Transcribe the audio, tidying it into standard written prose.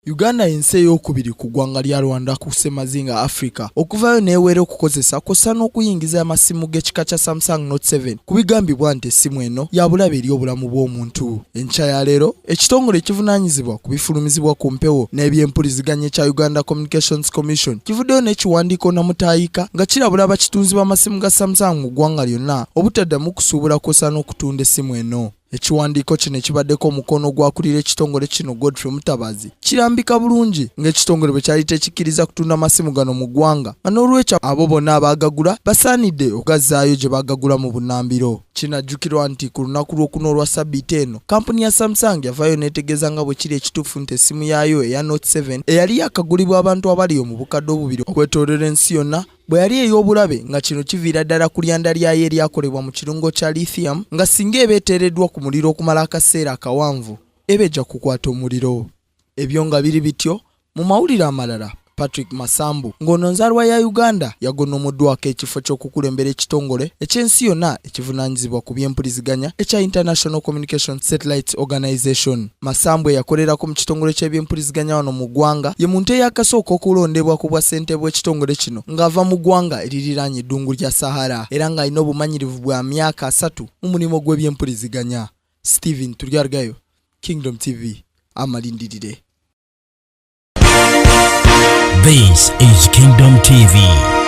Uganda ensi ey'okubiri ku ggwanga lya Rwanda ku ssemazinga Africa okuvayo neewera okukozesa kosa n'okuyingiza amasimu g'ekika kya Samsung Note 7 ku bigambibwa nti essimu eno ya bulabe eri obulamu bw'omuntu. Enkya ya leero ekitongole ekivunaanyizibwa ku bifulumizibwa ku mpewo n'ebyempuliziganya ekya Uganda Communications Commission kivuddeyo n'ekiwandiiko namutaayika nga kirabula abakitunzi b'amasimu ga Samsung mu ggwanga lyonna obutaddamu kusuubula kosa n'okutunda essimu eno. Ekiwandiiko kino kibaddeko omukono gwakulira ekitongole kino Godfrey Mutabazi kirambika bulungi ng'ekitongole bwe kyali tekikkiriza kutunda amasimu gano mu ggwanga nga n'olwekyo abo bonna abaagagula basaanidde okugazzaayo gye baagagula mu bunnambiro. Kinajjukirwa nti ku lunaku lw'okuna olwa ssabbiiti eno kampuni ya Samsung yavaayo n'etegeeza nga bwe kiri ekituufu nti essimu yaayo eya Note 7 eyali yakagulibwa abantu abali mu bukadde obubiri okwetoolera ensi yonna bwe yali ey'obulabe nga kino kiviira ddala ku lyanda lyayo eryakolebwa mu kirungo kya lithium nga singa eba eteereddwa ku muliro okumala akaseera akawanvu eba ejja kukwata omuliro. Ebyo nga biri bityo mu mawulire amalala Patrick Masambu ng'ono nzaalwa ya Uganda yagonnomuddwako ekifo ky'okukulembera ekitongole eky'ensi yonna ekivunaanyizibwa ku byempuliziganya ekya International Communication Satellite Organization. Masambu eyakolerako mu kitongole ky'ebyempuliziganya wano mu ggwanga ye muntu eyakasooka okulondebwa ku bwa ssente bw'ekitongole kino ng'ava mu ggwanga eririraanye eddungu lya Sahara era ng'alina obumanyirivu bwa myaka 3 mu mulimu gw'ebyempuliziganya. Stephen Tulyargayo, Kingdom TV, amalindirire. This is Kingdom TV.